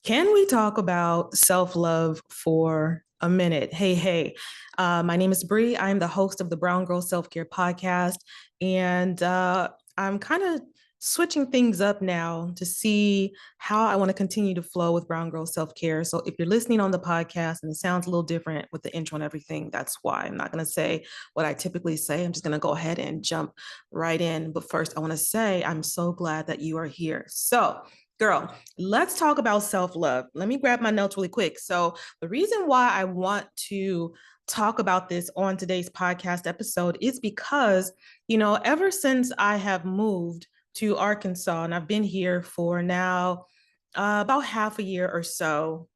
Can we talk about self-love for a minute? Hey. My name is Bree. I'm the host of the Brown Girl Self-Care Podcast. And I'm kind of switching things up now to see how I want to continue to flow with Brown Girl Self-Care. So if you're listening on the podcast and it sounds a little different with the intro and everything, that's why. I'm not going to say what I typically say. I'm just going to go ahead and jump right in. But first, I want to say I'm so glad that you are here. So, girl, let's talk about self-love. Let me grab my notes really quick. So, the reason why I want to talk about this on today's podcast episode is because, ever since I have moved to Arkansas and I've been here for now about half a year or so,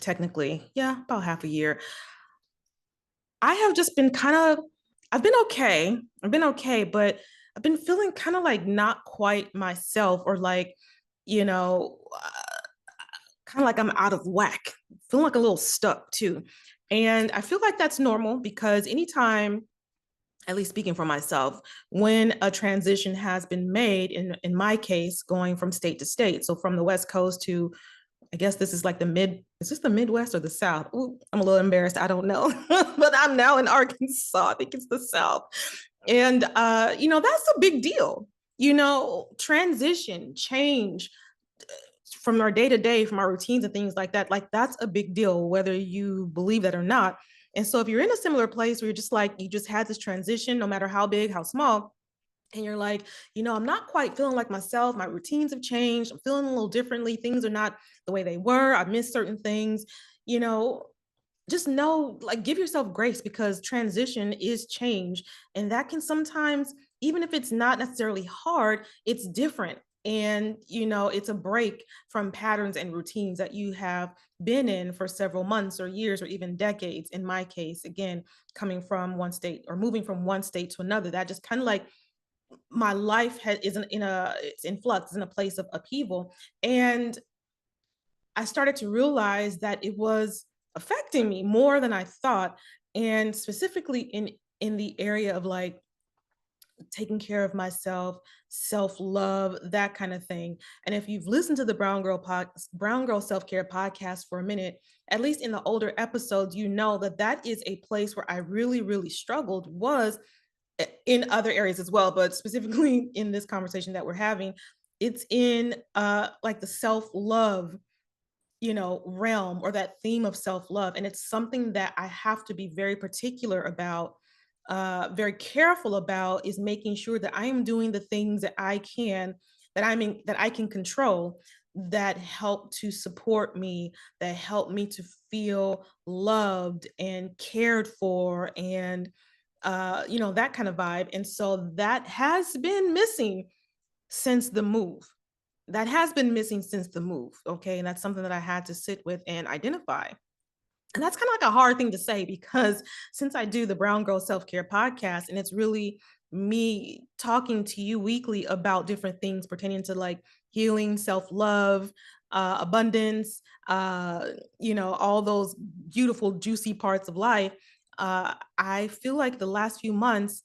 technically, yeah, about half a year, I have just been I've been okay. I've been okay, but I've been feeling kind of like not quite myself or like, you know, kind of like I'm out of whack, feeling like a little stuck too. And I feel like that's normal because anytime, at least speaking for myself, when a transition has been made, in my case, going from state to state, so from the West Coast to, I guess this is like is this the Midwest or the South? Ooh, I'm a little embarrassed. I don't know, but I'm now in Arkansas. I think it's the South. And, that's a big deal. Transition, change from our day to day, from our routines and things like that's a big deal, whether you believe that or not. And so if you're in a similar place where you're just like, you just had this transition, no matter how big, how small, and you're like, I'm not quite feeling like myself. My routines have changed. I'm feeling a little differently. Things are not the way they were. I missed certain things, you know, just know, like, give yourself grace because transition is change. And that can sometimes, even if it's not necessarily hard, it's different. And, it's a break from patterns and routines that you have been in for several months or years or even decades. In my case, again, coming from one state or moving from one state to another, that just kind of like my life isn't it's in flux, it's in a place of upheaval. And I started to realize that it was affecting me more than I thought, and specifically in the area of like taking care of myself, self-love, that kind of thing. And if you've listened to the Brown Girl Self-Care podcast for a minute, at least in the older episodes, you know that that is a place where I really, really struggled, was in other areas as well, but specifically in this conversation that we're having, it's in like the self-love realm, or that theme of self-love. And it's something that I have to be very particular about, very careful about, is making sure that I am doing the things that I can, that I can control, that help to support me, that help me to feel loved and cared for, and that kind of vibe. And so that has been missing since the move. Okay. And that's something that I had to sit with and identify. And that's kind of like a hard thing to say because since I do the Brown Girl Self Care podcast, and it's really me talking to you weekly about different things pertaining to like healing, self love, abundance, all those beautiful, juicy parts of life. I feel like the last few months,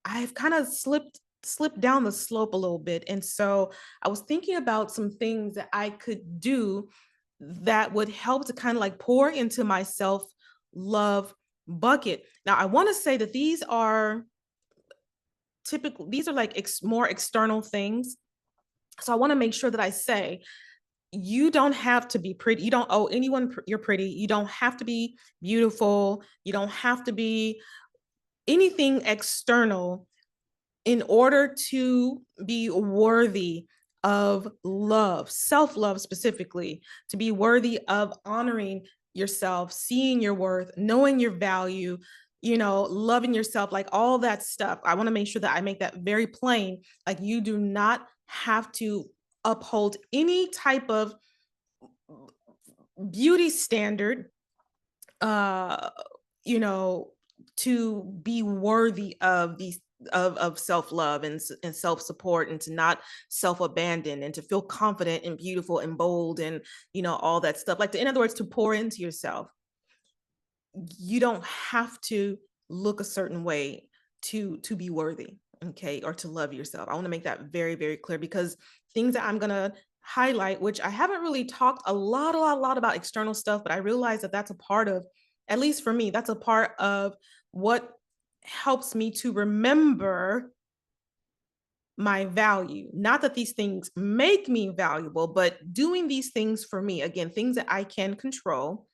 I've kind of slipped down the slope a little bit. And so I was thinking about some things that I could do that would help to kind of like pour into my self-love bucket. Now, I want to say that these are like more external things. So I want to make sure that I say, you don't have to be pretty. You don't owe anyone you're pretty. You don't have to be beautiful. You don't have to be anything external in order to be worthy of love, self-love specifically, to be worthy of honoring yourself, seeing your worth, knowing your value, loving yourself, like all that stuff. I want to make sure that I make that very plain. Like, you do not have to uphold any type of beauty standard, uh, you know, to be worthy of these of self-love and self-support, and to not self-abandon, and to feel confident and beautiful and bold, and all that stuff, like in other words, to pour into yourself. You don't have to look a certain way to be worthy, okay, or to love yourself. I want to make that very, very clear, because things that I'm going to highlight, which I haven't really talked a lot about external stuff, but I realize that that's a part of, at least for me, that's a part of what helps me to remember my value. Not that these things make me valuable, but doing these things for me, again, things that I can control,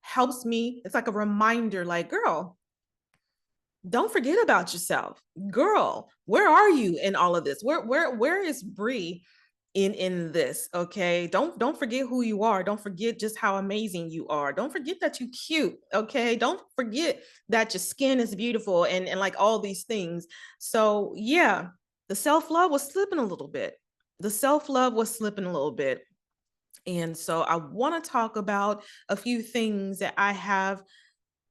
helps me. It's like a reminder, like, girl, don't forget about yourself. Girl, where are you in all of this? Where is Bree in this? Okay. Don't forget who you are. Don't forget just how amazing you are. Don't forget that you cute. Okay. Don't forget that your skin is beautiful and like all these things. So yeah, the self-love was slipping a little bit. The self-love was slipping a little bit. And so I want to talk about a few things that I have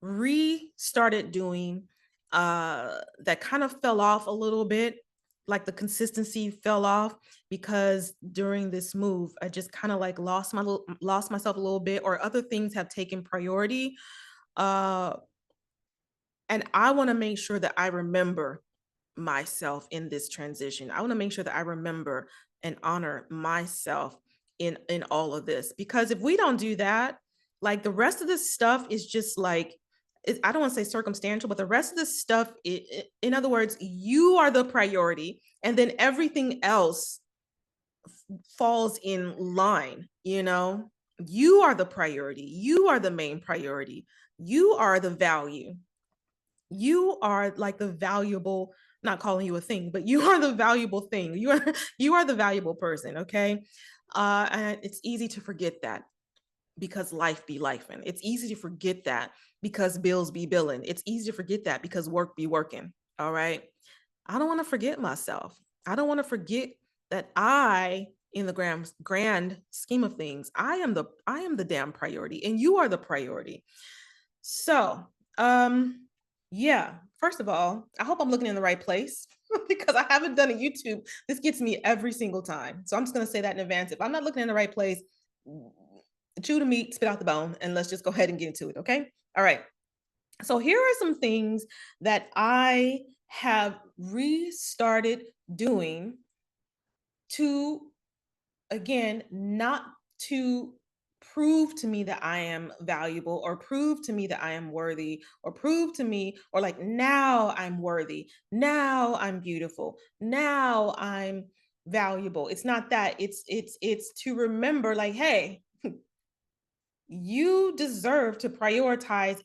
restarted doing that kind of fell off a little bit, like the consistency fell off because during this move I just kind of like lost myself a little bit, or other things have taken priority. uh and I want to make sure that I remember myself in this transition. I want to make sure that I remember and honor myself in all of this, because if we don't do that, like the rest of this stuff is just like, I don't want to say circumstantial, but the rest of this stuff, in other words, you are the priority, and then everything else falls in line. You are the priority. You are the main priority. You are the value. You are like the valuable, not calling you a thing, but you are the valuable thing. You are the valuable person. Okay. And it's easy to forget that because life be lifing. It's easy to forget that because bills be billing. It's easy to forget that because work be working. All right. I don't want to forget myself. I don't want to forget that in the grand scheme of things, I am the damn priority, and you are the priority. So, yeah, first of all, I hope I'm looking in the right place because I haven't done a YouTube. This gets me every single time. So I'm just going to say that in advance. If I'm not looking in the right place, chew the meat, spit out the bone, and let's just go ahead and get into it. Okay. All right. So here are some things that I have restarted doing to, again, not to prove to me that I am valuable, or prove to me that I am worthy, or prove to me, or like, now I'm worthy, now I'm beautiful, now I'm valuable. It's not that. It's to remember, like, hey, you deserve to prioritize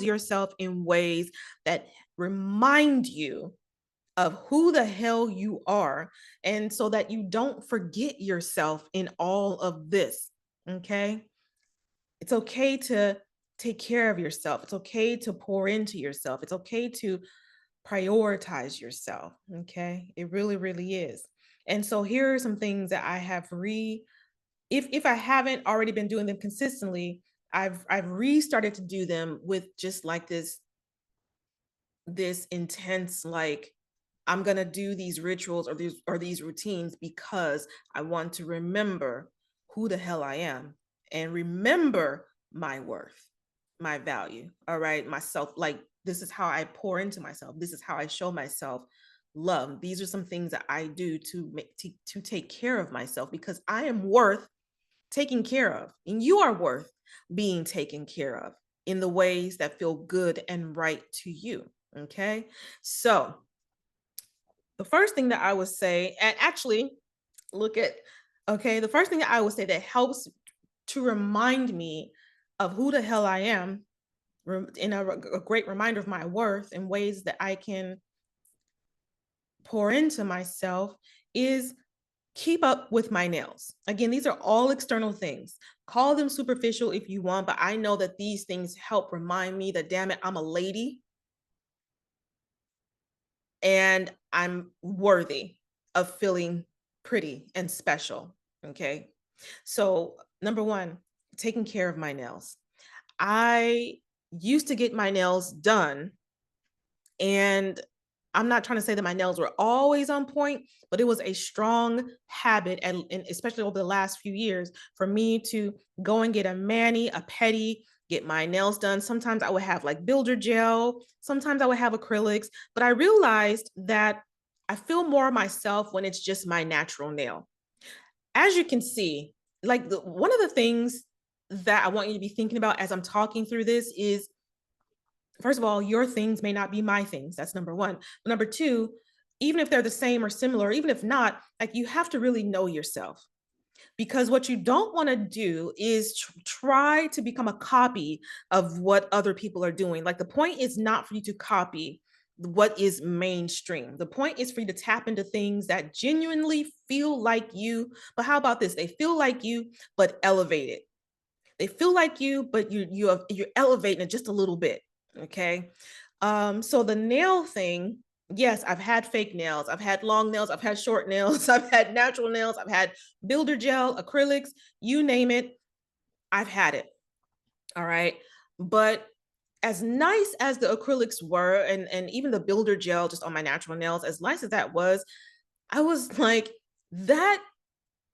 yourself in ways that remind you of who the hell you are, and so that you don't forget yourself in all of this. Okay. It's okay to take care of yourself. It's okay to pour into yourself. It's okay to prioritize yourself. Okay. It really, really is. And so here are some things that I have if I haven't already been doing them consistently, I've restarted to do them with just like this intense, like, I'm going to do these rituals or these routines because I want to remember who the hell I am, and remember my worth, my value. All right. Myself, like, this is how I pour into myself. This is how I show myself love. These are some things that I do to take care of myself, because I am worth taken care of, and you are worth being taken care of in the ways that feel good and right to you. Okay. So the first thing that I would say, and actually look at, okay, the first thing that I would say that helps to remind me of who the hell I am, in a great reminder of my worth and ways that I can pour into myself, is keep up with my nails. Again, these are all external things. Call them superficial if you want, but I know that these things help remind me that, damn it, I'm a lady and I'm worthy of feeling pretty and special. Okay. So, number one, taking care of my nails. I used to get my nails done, and I'm not trying to say that my nails were always on point, but it was a strong habit, and especially over the last few years, for me to go and get a mani, a pedi, get my nails done. Sometimes I would have like builder gel, sometimes I would have acrylics, but I realized that I feel more myself when it's just my natural nail. As you can see, like one of the things that I want you to be thinking about as I'm talking through this is, first of all, your things may not be my things. That's number one. But number two, even if they're the same or similar, even if not, like you have to really know yourself, because what you don't want to do is try to become a copy of what other people are doing. Like the point is not for you to copy what is mainstream. The point is for you to tap into things that genuinely feel like you. But how about this? They feel like you, but elevated. They feel like you, but you're elevating it just a little bit. Okay. So the nail thing, yes, I've had fake nails, I've had long nails, I've had short nails, I've had natural nails, I've had builder gel, acrylics, you name it, I've had it. All right. But as nice as the acrylics were, and even the builder gel just on my natural nails, as nice as that was, I was like, that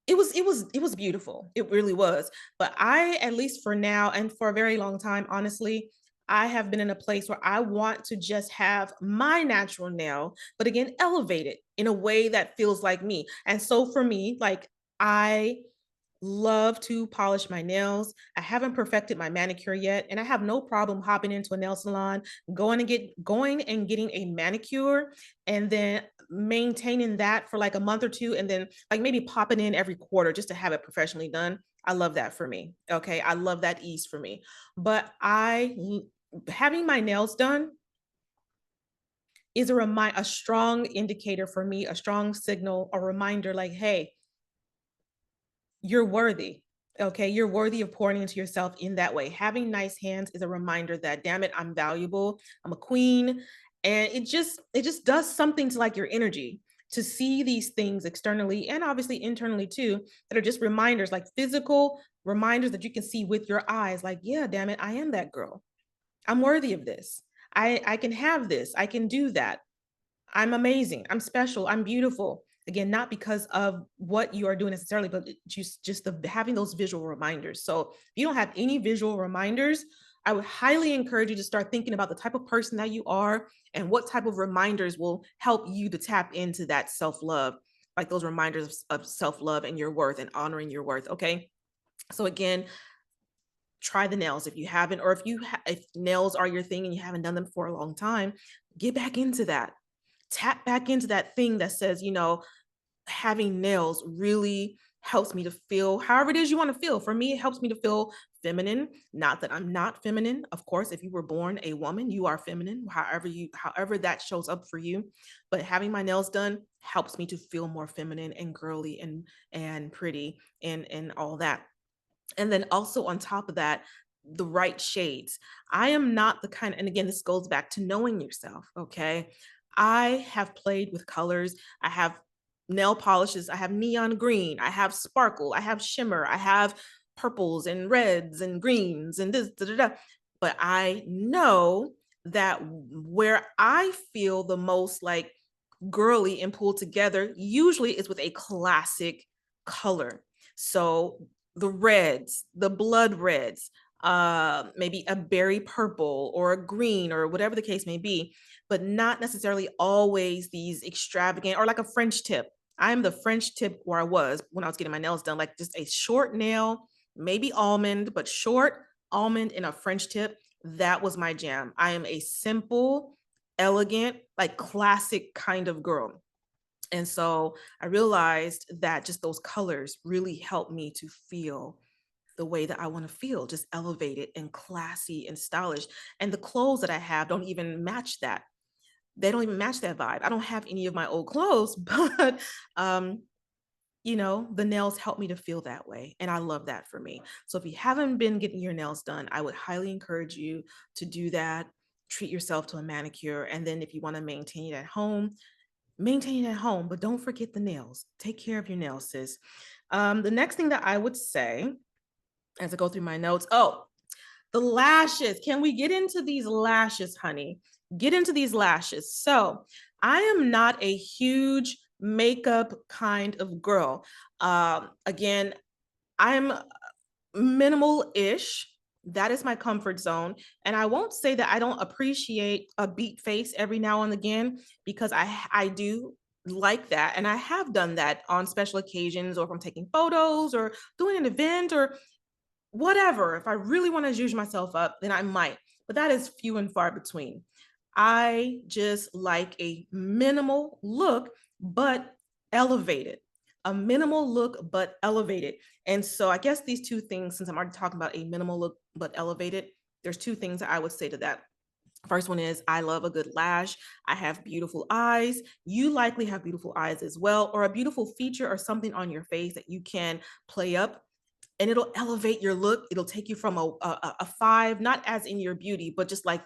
it was beautiful. It really was. But I, at least for now and for a very long time, honestly, I have been in a place where I want to just have my natural nail, but again, elevate it in a way that feels like me. And so for me, like I love to polish my nails. I haven't perfected my manicure yet, and I have no problem hopping into a nail salon, going and getting a manicure, and then maintaining that for like a month or two, and then like maybe popping in every quarter just to have it professionally done. I love that for me. Okay, I love that ease for me. But having my nails done is a strong indicator for me, a strong signal, a reminder like, hey, you're worthy. Okay. You're worthy of pouring into yourself in that way. Having nice hands is a reminder that, damn it, I'm valuable. I'm a queen. And it just does something to like your energy to see these things externally and obviously internally too, that are just reminders, like physical reminders that you can see with your eyes. Like, yeah, damn it, I am that girl. I'm worthy of this. I can have this. I can do that. I'm amazing. I'm special. I'm beautiful. Again, not because of what you are doing necessarily, but just the having those visual reminders. So if you don't have any visual reminders, I would highly encourage you to start thinking about the type of person that you are and what type of reminders will help you to tap into that self-love, like those reminders of self-love and your worth and honoring your worth. Okay. So again, try the nails if you haven't, or if nails are your thing and you haven't done them for a long time, get back into that. Tap back into that thing that says, having nails really helps me to feel however it is you want to feel. For me, it helps me to feel feminine. Not that I'm not feminine. Of course, if you were born a woman, you are feminine, however that shows up for you. But having my nails done helps me to feel more feminine and girly and pretty and all that. And then also on top of that, the right shades. I am not the kind, and again, this goes back to knowing yourself. Okay. I have played with colors. I have nail polishes. I have neon green. I have sparkle. I have shimmer. I have purples and reds and greens and this, da, da, da. But I know that where I feel the most like girly and pulled together usually is with a classic color. So the reds, the blood reds, maybe a berry purple or a green or whatever the case may be, but not necessarily always these extravagant or like a French tip. I'm the French tip where I was when I was getting my nails done, like just a short nail, maybe almond, but short almond and a French tip. That was my jam. I am a simple, elegant, like classic kind of girl. And so I realized that just those colors really help me to feel the way that I want to feel, just elevated and classy and stylish. And the clothes that I have don't even match that. They don't even match that vibe. I don't have any of my old clothes, but the nails help me to feel that way. And I love that for me. So if you haven't been getting your nails done, I would highly encourage you to do that. Treat yourself to a manicure. And then if you want to maintain it at home, but don't forget the nails. Take care of your nails, sis. The next thing that I would say as I go through my notes, oh, the lashes. Can we get into these lashes, honey? Get into these lashes. So I am not a huge makeup kind of girl. Again, I'm minimal-ish. That is my comfort zone. And I won't say that I don't appreciate a beat face every now and again, because I do. like that. And I have done that on special occasions, or if I'm taking photos or doing an event or whatever. If I really want to juice myself up, then I might, but that is few and far between. I just like a minimal look, but elevated. A minimal look, but elevated. And so I guess these two things, since I'm already talking about a minimal look, but elevated, there's two things that I would say to that. First one is I love a good lash. I have beautiful eyes. You likely have beautiful eyes as well, or a beautiful feature or something on your face that you can play up, and it'll elevate your look. It'll take you from a five, not as in your beauty, but just like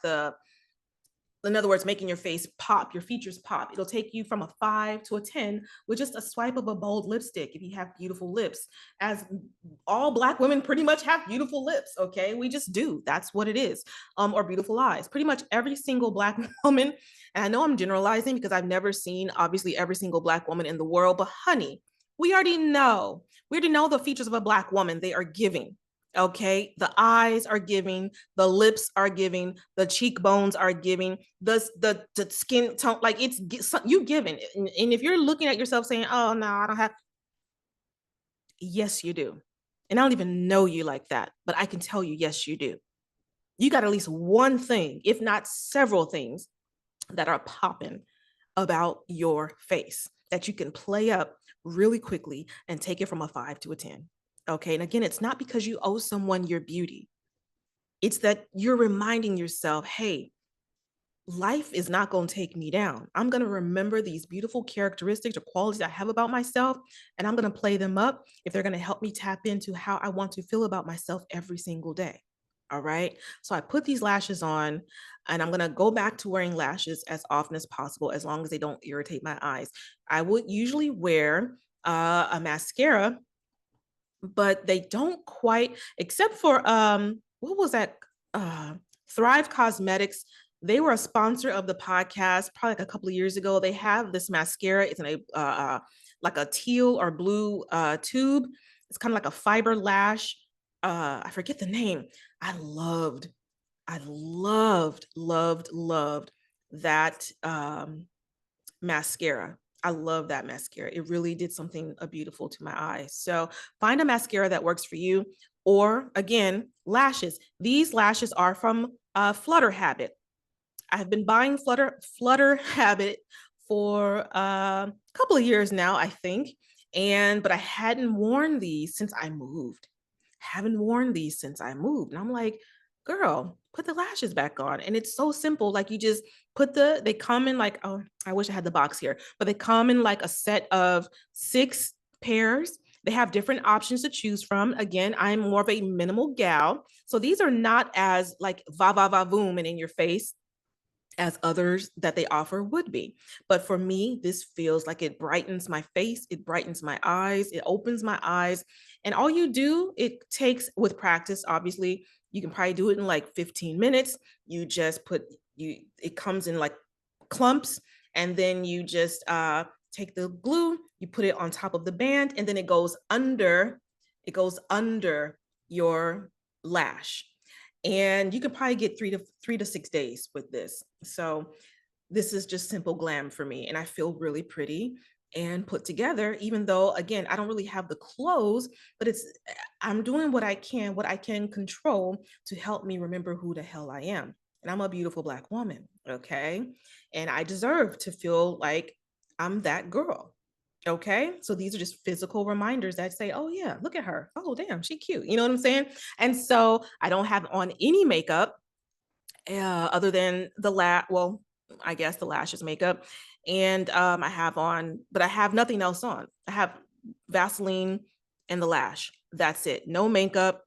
in other words, making your face pop, your features pop. It'll take you from a 5 to a 10 with just a swipe of a bold lipstick if you have beautiful lips. As all Black women pretty much have beautiful lips, okay? We just do. That's what it is. Or beautiful eyes. Pretty much every single Black woman, and I know I'm generalizing because I've never seen, obviously, every single Black woman in the world, but honey, we already know. We already know the features of a Black woman. They are giving. Okay, the eyes are giving, the lips are giving, the cheekbones are giving, the skin tone, like it's you giving. And if you're looking at yourself saying, "Oh no, I don't have," yes, you do. And I don't even know you like that, but I can tell you, yes, you do. You got at least one thing, if not several things, that are popping about your face that you can play up really quickly and take it from a 5 to a 10. Okay. And again, it's not because you owe someone your beauty. It's that you're reminding yourself, hey, life is not going to take me down. I'm going to remember these beautiful characteristics or qualities I have about myself, and I'm going to play them up if they're going to help me tap into how I want to feel about myself every single day. All right. So I put these lashes on, and I'm going to go back to wearing lashes as often as possible, as long as they don't irritate my eyes. I would usually wear a mascara, but they don't quite, except for what was that? Thrive Cosmetics. They were a sponsor of the podcast probably like a couple of years ago. They have this mascara. It's in a like a teal or blue tube. It's kind of like a fiber lash. I forget the name. I loved that mascara. I love that mascara. It really did something beautiful to my eyes. So find a mascara that works for you. Or again, lashes. These lashes are from Flutter Habit. I have been buying Flutter Habit for a couple of years now, I think. But I hadn't worn these since I moved. Haven't worn these since I moved. And I'm like, girl, put the lashes back on. And it's so simple. Like you just they come in like, oh, I wish I had the box here, but they come in like a set of 6 pairs. They have different options to choose from. Again, I'm more of a minimal gal. So these are not as like va va va boom and in your face as others that they offer would be. But for me, this feels like it brightens my face, it brightens my eyes, it opens my eyes. And all you do, it takes with practice, obviously, you can probably do it in like 15 minutes. You just it comes in like clumps, and then you just take the glue, you put it on top of the band, and then it goes under your lash. And you could probably get 3 to 6 days with this. So this is just simple glam for me, and I feel really pretty and put together, even though again I don't really have the clothes, but I'm doing what I can control to help me remember who the hell I am. And I'm a beautiful Black woman, okay? And I deserve to feel like I'm that girl. Okay. So these are just physical reminders that say, oh, yeah, look at her. Oh, damn, she cute. You know what I'm saying? And so I don't have on any makeup other than well, I guess the lashes makeup. And but I have nothing else on. I have Vaseline and the lash. That's it. No makeup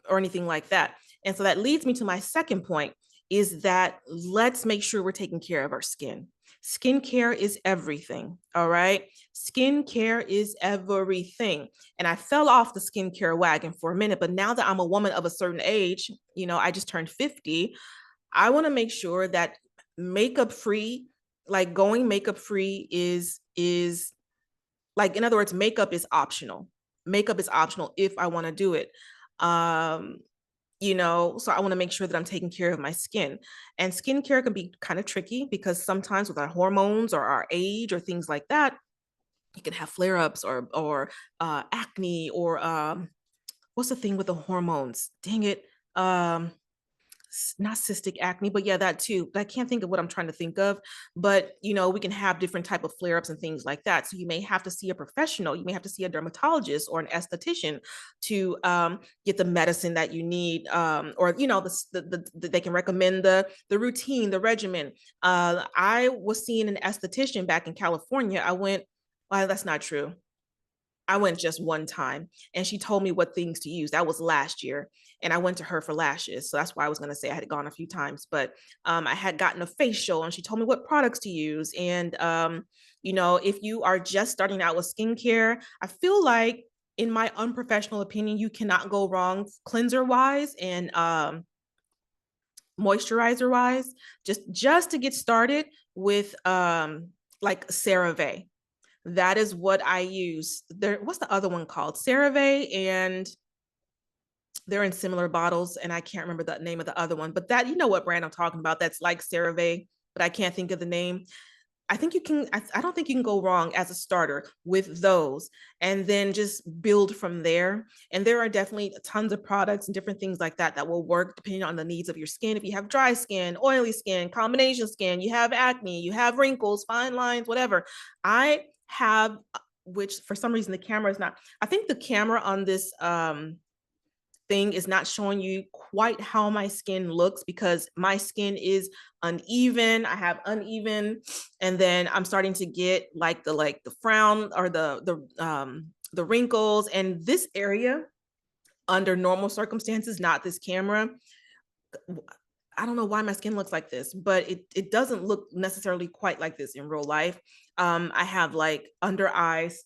or anything like that. And so that leads me to my second point, is that let's make sure we're taking care of our skin. Skincare is everything. All right. Skincare is everything. And I fell off the skincare wagon for a minute, but now that I'm a woman of a certain age, I just turned 50. I want to make sure that makeup free, like going makeup free is like, in other words, makeup is optional. Makeup is optional if I want to do it. so I want to make sure that I'm taking care of my skin. And skincare can be kind of tricky because sometimes with our hormones or our age or things like that, you can have flare-ups or acne or what's the thing with the hormones? Dang it. Um, not cystic acne, but yeah, that too. But I can't think of what I'm trying to think of. But we can have different type of flare-ups and things like that. So you may have to see a professional. You may have to see a dermatologist or an esthetician to get the medicine that you need, or they can recommend the routine, the regimen. I was seeing an esthetician back in California. I went. Well, that's not true. I went just one time and she told me what things to use. That was last year. And I went to her for lashes. So that's why I was going to say I had gone a few times, but I had gotten a facial and she told me what products to use. And, if you are just starting out with skincare, I feel like, in my unprofessional opinion, you cannot go wrong cleanser wise and moisturizer wise, just to get started with like CeraVe. That is what I use. What's the other one called? CeraVe, and they're in similar bottles, and I can't remember the name of the other one, but that, what brand I'm talking about, that's like CeraVe, but I can't think of the name. I think you can, I don't think you can go wrong as a starter with those, and then just build from there. And there are definitely tons of products and different things like that that will work depending on the needs of your skin. If you have dry skin, oily skin, combination skin, you have acne, you have wrinkles, fine lines, whatever. I have, which for some reason the camera is not, I think the camera on this thing is not showing you quite how my skin looks because my skin is uneven. I have uneven, and then I'm starting to get like the frown or the wrinkles, and this area under normal circumstances, not this camera. I don't know why my skin looks like this, but it doesn't look necessarily quite like this in real life. I have like under eyes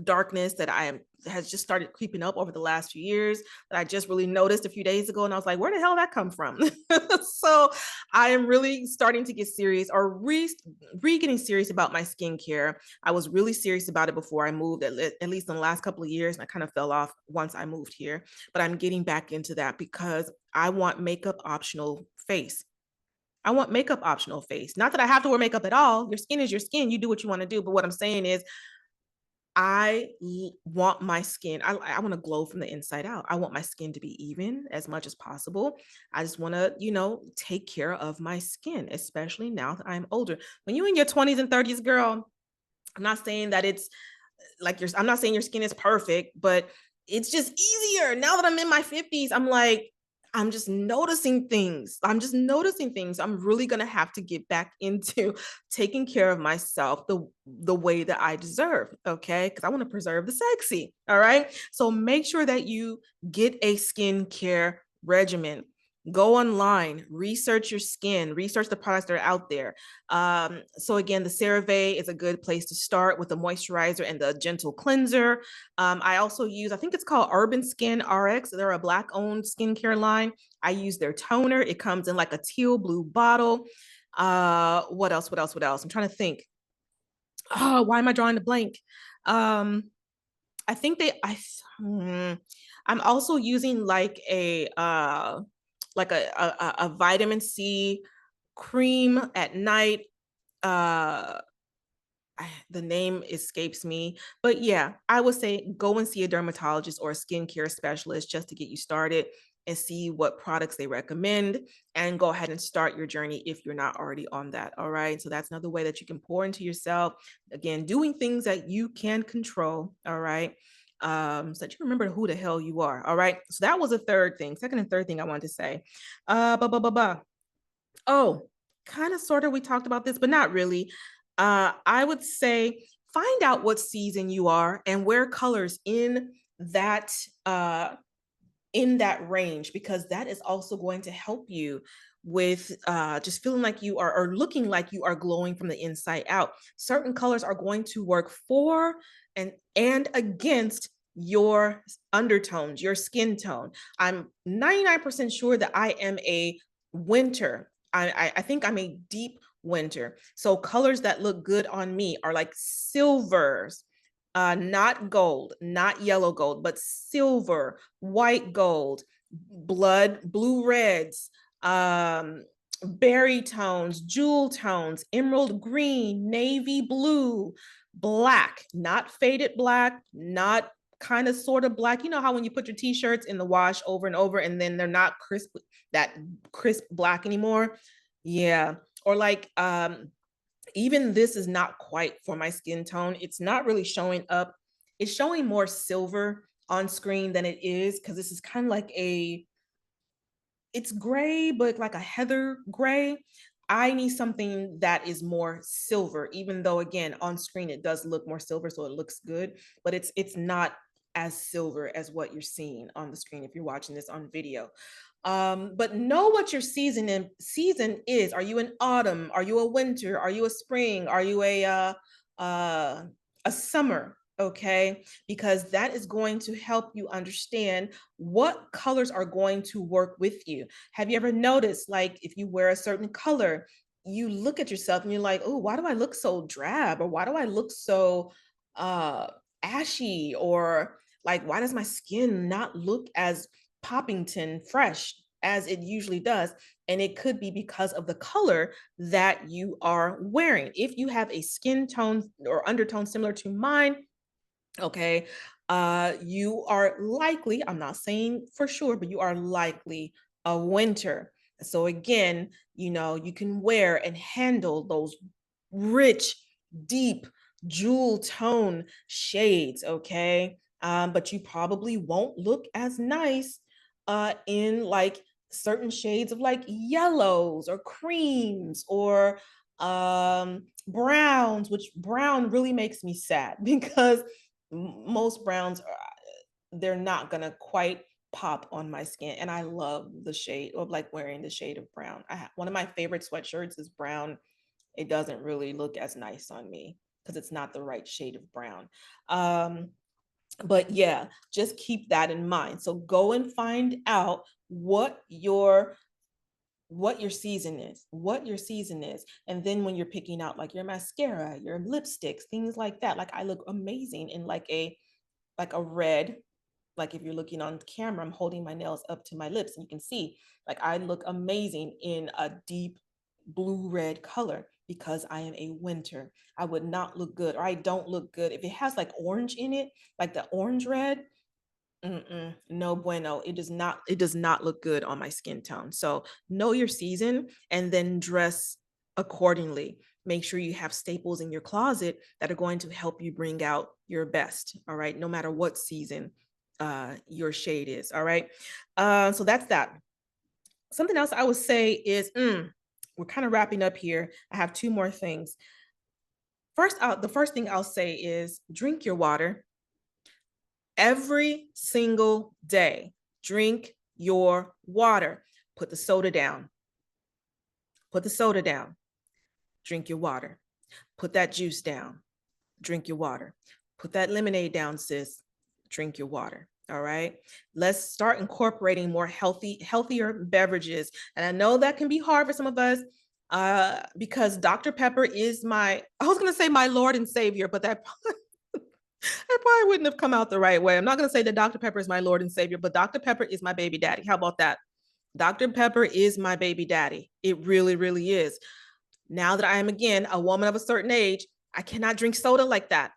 darkness that has just started creeping up over the last few years that I just really noticed a few days ago, and I was like, where the hell did that come from? So I am really starting to get serious, or re getting serious about my skincare. I was really serious about it before I moved, at least in the last couple of years, and I kind of fell off once I moved here. But I'm getting back into that because I want makeup optional face. I want makeup optional face. Not that I have to wear makeup at all. Your skin is your skin. You do what you want to do. But what I'm saying is, I want my skin, I want to glow from the inside out. I want my skin to be even as much as possible. I just want to, take care of my skin, especially now that I'm older. When you're in your 20s and 30s, girl, I'm not saying that it's like I'm not saying your skin is perfect, but it's just easier. Now that I'm in my 50s, I'm just noticing things. I'm really gonna have to get back into taking care of myself the way that I deserve, okay? Because I want to preserve the sexy. All right. So make sure that you get a skincare regimen. Go online, research your skin, research the products that are out there. So again, the CeraVe is a good place to start with the moisturizer and the gentle cleanser. I also use, I think it's called Urban Skin RX. They're a Black-owned skincare line. I use their toner. It comes in like a teal blue bottle. What else? I'm trying to think. Oh, why am I drawing a blank? I think I'm also using like a vitamin C cream at night. The name escapes me, but yeah, I would say go and see a dermatologist or a skincare specialist just to get you started and see what products they recommend, and go ahead and start your journey if you're not already on that. All right. So that's another way that you can pour into yourself. Again, doing things that you can control. All right. So that you remember who the hell you are. All right. So that was the second and third thing I wanted to say. Oh, kind of sort of we talked about this, but not really. I would say find out what season you are and wear colors that in that range, because that is also going to help you with just feeling like you are, or looking like you are glowing from the inside out. Certain colors are going to work for and against your undertones, your skin tone. I'm 99% sure that I am a winter. I think I'm a deep winter. So colors that look good on me are like silvers, not gold, not yellow gold, but silver, white gold, blue reds, berry tones, jewel tones, emerald green, navy blue, black, not faded black, not kind of sort of black. You know how when you put your t-shirts in the wash over and over and then they're not crisp, that crisp black anymore? Yeah. Or like even this is not quite for my skin tone. It's not really showing up. It's showing more silver on screen than it is, because this is kind of like it's gray, but like a heather gray. I need something that is more silver, even though again on screen it does look more silver, so it looks good, but it's not as silver as what you're seeing on the screen if you're watching this on video. But know what your season is. Are you in autumn? Are you a winter? Are you a spring? Are you uh, a summer? Okay, because that is going to help you understand what colors are going to work with you. Have you ever noticed, like, if you wear a certain color, you look at yourself and you're like, oh, why do I look so drab? Or why do I look so ashy? Or like, why does my skin not look as Poppington fresh as it usually does? And it could be because of the color that you are wearing. If you have a skin tone or undertone similar to mine, okay, you are likely, I'm not saying for sure, but you are likely a winter. So again, you know, you can wear and handle those rich, deep jewel tone shades, okay? But you probably won't look as nice in like certain shades of like yellows or creams or browns, which brown really makes me sad because most browns are, they're not gonna quite pop on my skin. And I love the shade of like wearing the shade of brown. One of my favorite sweatshirts is brown. It doesn't really look as nice on me because it's not the right shade of brown. But yeah, just keep that in mind. So go and find out what your season is, and then when you're picking out like your mascara, your lipsticks, things like that, like I look amazing in like a red, like if you're looking on camera, I'm holding my nails up to my lips and you can see like I look amazing in a deep blue red color because I am a winter. I would not look good, or I don't look good if it has like orange in it, like the orange red. No bueno. It does not look good on my skin tone. So know your season and then dress accordingly. Make sure you have staples in your closet that are going to help you bring out your best. All right. No matter what season your shade is. All right. So that's that. Something else I would say is we're kind of wrapping up here. I have two more things. The first thing I'll say is drink your water every single day. Drink your water. Put the soda down. Put the soda down. Drink your water. Put that juice down. Drink your water. Put that lemonade down, sis. Drink your water. All right. Let's start incorporating more healthier beverages. And I know that can be hard for some of us because Dr. Pepper is I was going to say my Lord and Savior, but that probably wouldn't have come out the right way. I'm not going to say that Dr. Pepper is my Lord and Savior, but Dr. Pepper is my baby daddy. How about that? Dr. Pepper is my baby daddy. It really, really is. Now that I am, again, a woman of a certain age, I cannot drink soda like that.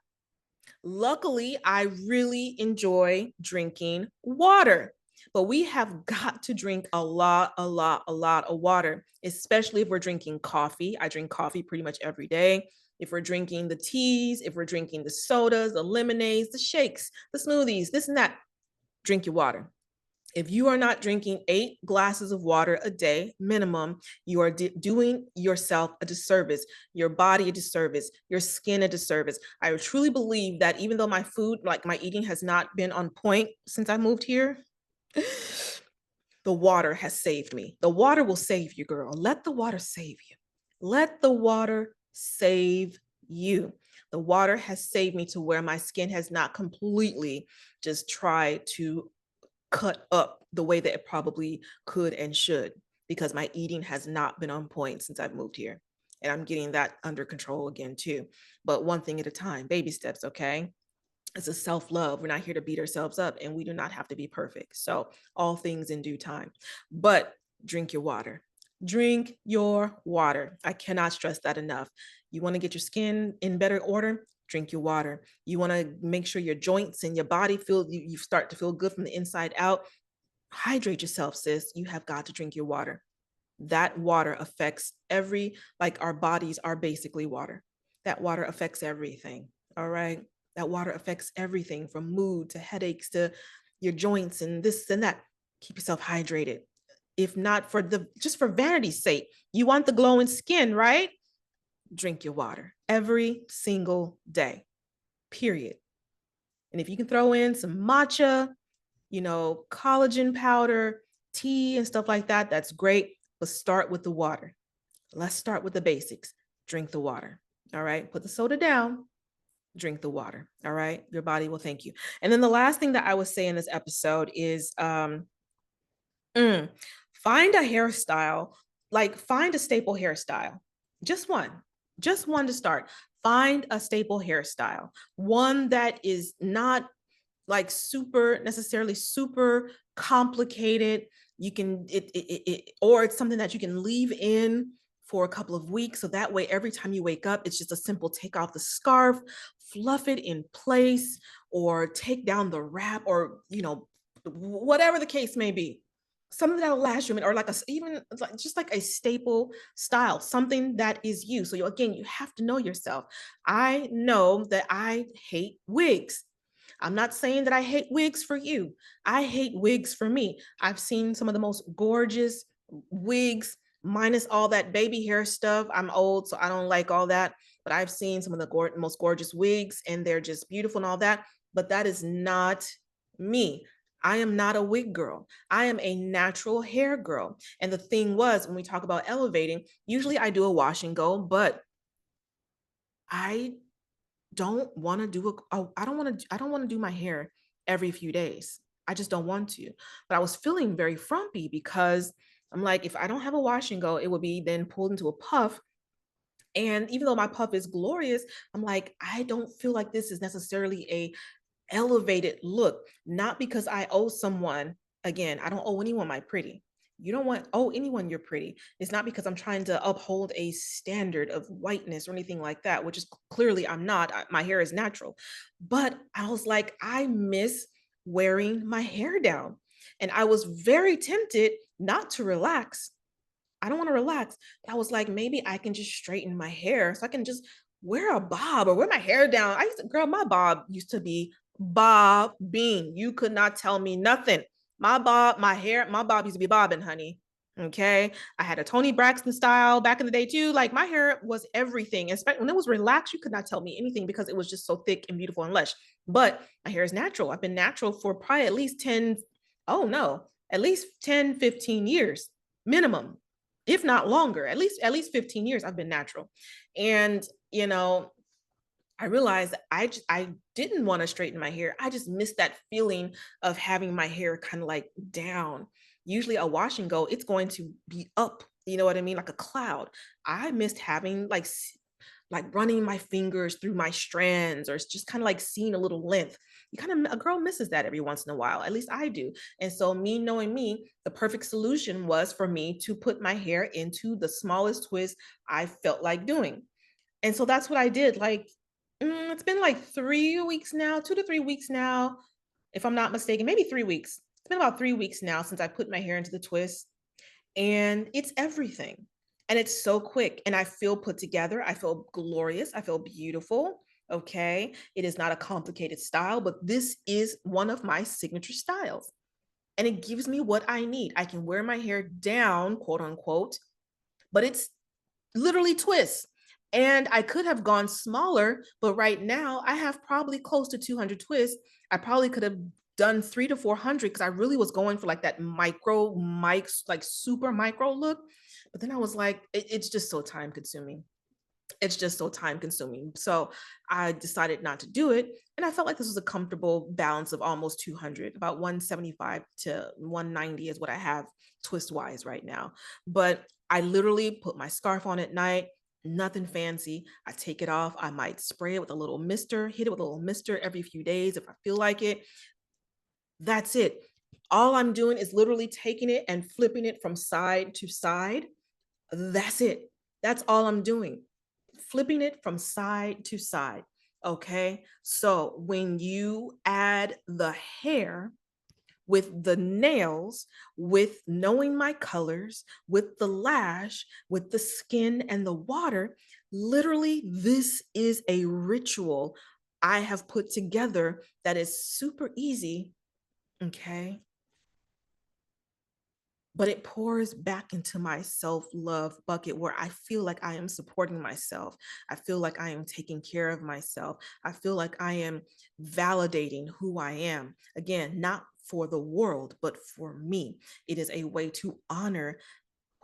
Luckily, I really enjoy drinking water, but we have got to drink a lot of water, especially if we're drinking coffee. I drink coffee pretty much every day. If we're drinking the teas, if we're drinking the sodas, the lemonades, the shakes, the smoothies, this and that, drink your water. If you are not drinking 8 glasses of water a day minimum, you are doing yourself a disservice, your body a disservice, your skin a disservice. I truly believe that even though my food, like my eating, has not been on point since I moved here, the water has saved me. The water will save you, girl. Let the water save you. Let the water save you. The water has saved me to where my skin has not completely just tried to cut up the way that it probably could and should, because my eating has not been on point since I've moved here. And I'm getting that under control again too. But one thing at a time, baby steps, okay? It's a self-love. We're not here to beat ourselves up, and we do not have to be perfect. So all things in due time. But drink your water. Drink your water. I cannot stress that enough. You want to get your skin in better order? Drink your water. You want to make sure your joints and your body feel you start to feel good from the inside out. Hydrate yourself, sis. You have got to drink your water. That water affects like our bodies are basically water. That water affects everything. All right. That water affects everything from mood to headaches to your joints and this and that. Keep yourself hydrated. If not just for vanity's sake, you want the glowing skin, right? Drink your water every single day, period. And if you can throw in some matcha, collagen powder, tea, and stuff like that, that's great. But start with the water. Let's start with the basics. Drink the water. All right. Put the soda down. Drink the water. All right. Your body will thank you. And then the last thing that I would say in this episode is find a hairstyle, like find a staple hairstyle. Just one to start. Find a staple hairstyle, one that is not like super complicated. You can or it's something that you can leave in for a couple of weeks, so that way every time you wake up, it's just a simple take off the scarf, fluff it in place, or take down the wrap, or whatever the case may be, something that'll last you, or like even like just like a staple style, something that is you. So you have to know yourself. I know that I hate wigs. I'm not saying that I hate wigs for you. I hate wigs for me. I've seen some of the most gorgeous wigs, minus all that baby hair stuff. I'm old, so I don't like all that. But I've seen some of the most gorgeous wigs, and they're just beautiful and all that. But that is not me. I am not a wig girl. I am a natural hair girl. And the thing was, when we talk about elevating, usually I do a wash and go, but I don't want to do I don't want to do my hair every few days. I just don't want to. But I was feeling very frumpy because I'm like, if I don't have a wash and go, it would be then pulled into a puff. And even though my puff is glorious, I'm like, I don't feel like this is necessarily a elevated look, not because I owe someone, again, I don't owe anyone my pretty. You don't owe anyone your pretty. It's not because I'm trying to uphold a standard of whiteness or anything like that, which is clearly I'm not. My hair is natural. But I was like, I miss wearing my hair down. And I was very tempted not to relax. I don't want to relax. I was like, maybe I can just straighten my hair so I can just wear a bob or wear my hair down. Girl, my bob used to be bobbing. You could not tell me nothing. My bob used to be bobbing, honey. Okay. I had a Tony Braxton style back in the day too. Like my hair was everything. Especially when it was relaxed, you could not tell me anything because it was just so thick and beautiful and lush. But my hair is natural. I've been natural for probably at least 10, oh no, at least 10, 15 years minimum, if not longer, at least 15 years I've been natural. And I realized I didn't want to straighten my hair. I just missed that feeling of having my hair kind of like down. Usually a wash and go, it's going to be up, you know what I mean? Like a cloud. I missed having like running my fingers through my strands, or just kind of like seeing a little length. A girl misses that every once in a while. At least I do. And so me knowing me, the perfect solution was for me to put my hair into the smallest twist I felt like doing. And so that's what I did. Like, it's been like 3 weeks now, 2 to 3 weeks now, if I'm not mistaken, maybe 3 weeks. It's been about 3 weeks now since I put my hair into the twist, and it's everything. And it's so quick, and I feel put together. I feel glorious. I feel beautiful. Okay. It is not a complicated style, but this is one of my signature styles. And it gives me what I need. I can wear my hair down, quote unquote, but it's literally twists. And I could have gone smaller, but right now I have probably close to 200 twists. I probably could have done 300 to 400 because I really was going for like that like super micro look. But then I was like, it's just so time consuming. It's just so time consuming. So I decided not to do it. And I felt like this was a comfortable balance of almost 200, about 175 to 190 is what I have twist wise right now. But I literally put my scarf on at night, Nothing fancy. I take it off. I might spray it with a little mister, hit it with a little mister every few days if I feel like it. That's it. All I'm doing is literally taking it and flipping it from side to side. That's it. That's all I'm doing. Flipping it from side to side. Okay. So when you add the hair, with the nails, with knowing my colors, with the lash, with the skin and the water. Literally, this is a ritual I have put together that is super easy. Okay. But it pours back into my self-love bucket where I feel like I am supporting myself. I feel like I am taking care of myself. I feel like I am validating who I am. Again, not for the world, but for me. It is a way to honor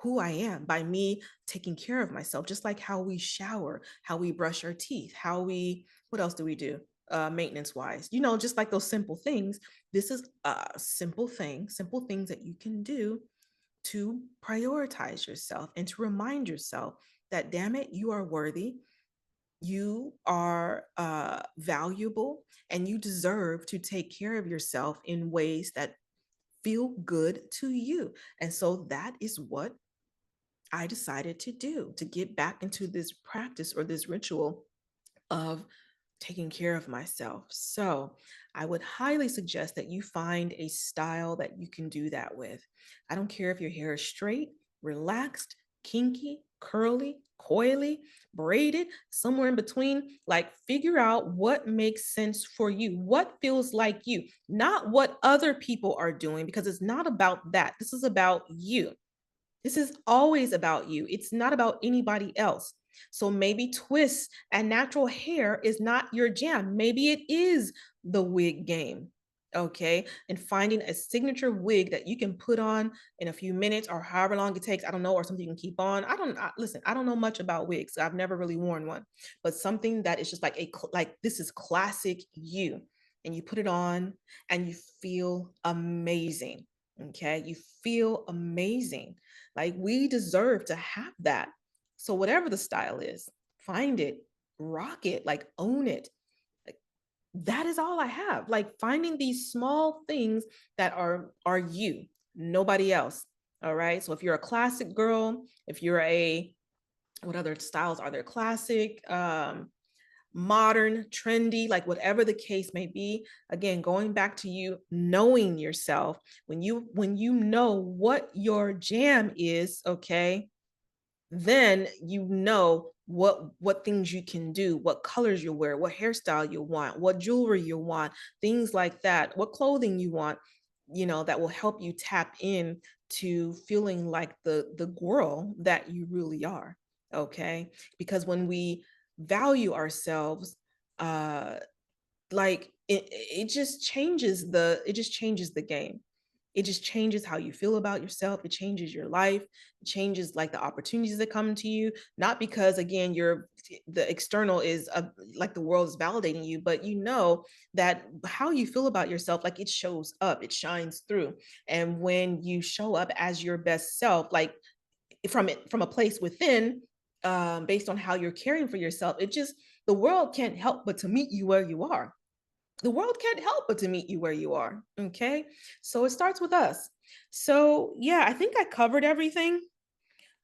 who I am by me taking care of myself, just like how we shower, how we brush our teeth, what else do we do? Maintenance wise, just like those simple things. This is a simple things that you can do to prioritize yourself and to remind yourself that, damn it, you are worthy, you are valuable, and you deserve to take care of yourself in ways that feel good to you. And so that is what I decided to do, to get back into this practice or this ritual of taking care of myself. So I would highly suggest that you find a style that you can do that with. I don't care if your hair is straight, relaxed, kinky, curly, coily, braided, somewhere in between. Like, figure out what makes sense for you, what feels like you, not what other people are doing, because it's not about that. This is about you. This is always about you. It's not about anybody else. So maybe twists and natural hair is not your jam. Maybe it is the wig game. Okay. And finding a signature wig that you can put on in a few minutes or however long it takes. I don't know, or something you can keep on. Listen, I don't know much about wigs. I've never really worn one, but something that is just like this is classic you. And you put it on and you feel amazing. Okay. You feel amazing. Like, we deserve to have that. So whatever the style is, find it, rock it, like, own it. Like, that is all I have. Like, finding these small things that are you, nobody else. All right. So if you're a classic girl, if you're a what other styles are there? Classic, modern, trendy, like whatever the case may be. Again, going back to you knowing yourself, when you know what your jam is, okay, then you know what things you can do, what colors you wear, what hairstyle you want, what jewelry you want, things like that, what clothing you want, that will help you tap in to feeling like the girl that you really are. Okay. Because when we value ourselves, uh like it just changes the game. It just changes how you feel about yourself. It changes your life. It changes like the opportunities that come to you. Not because, again, the external is like the world is validating you, but you know that how you feel about yourself, like, it shows up, it shines through. And when you show up as your best self, like, from a place within, based on how you're caring for yourself, the world can't help but to meet you where you are. The world can't help but to meet you where you are. Okay. So it starts with us. So yeah, I think I covered everything.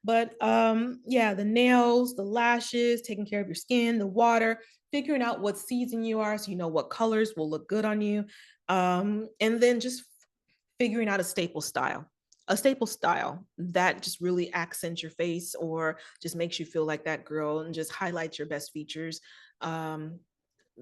But yeah, the nails, the lashes, taking care of your skin, the water, figuring out what season you are so you know what colors will look good on you. And then just figuring out a staple style that just really accents your face or just makes you feel like that girl and just highlights your best features. Um,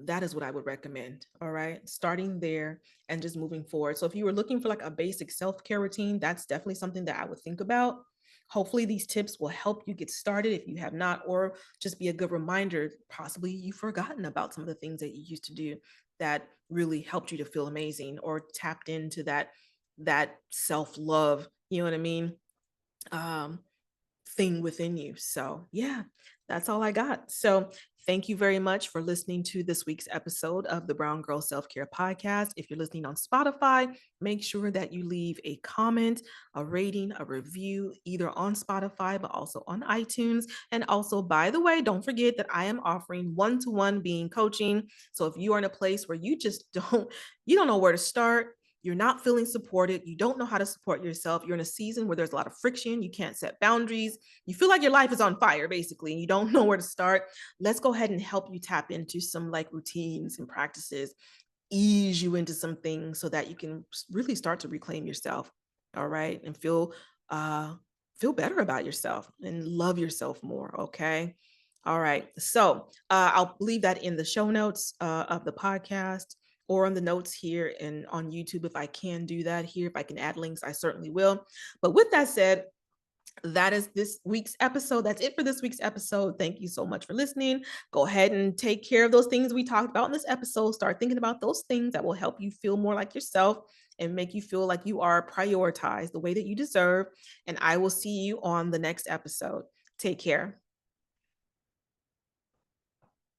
that is what I would recommend. All right. Starting there and just moving forward. So if you were looking for like a basic self-care routine, that's definitely something that I would think about. Hopefully these tips will help you get started if you have not, or just be a good reminder. Possibly you've forgotten about some of the things that you used to do that really helped you to feel amazing, or tapped into that self-love, you know what I mean? Um, thing within you. So yeah, that's all I got. So Thank you very much for listening to this week's episode of the Brown Girl Self Care Podcast. If you're listening on Spotify, make sure that you leave a comment, a rating, a review, either on Spotify, but also on iTunes. And also, by the way, don't forget that I am offering one-to-one being coaching. So if you are in a place where you don't know where to start, you're not feeling supported, you don't know how to support yourself, you're in a season where there's a lot of friction, you can't set boundaries, you feel like your life is on fire basically, and you don't know where to start, let's go ahead and help you tap into some like routines and practices, ease you into some things so that you can really start to reclaim yourself. All right. And uh feel better about yourself and love yourself more. Okay. All right. So I'll leave that in the show notes of the podcast or on the notes here and on YouTube. If I can do that here, if I can add links, I certainly will. But with that said, that is this week's episode. That's it for this week's episode. Thank you so much for listening. Go ahead and take care of those things we talked about in this episode. Start thinking about those things that will help you feel more like yourself and make you feel like you are prioritized the way that you deserve. And I will see you on the next episode. Take care.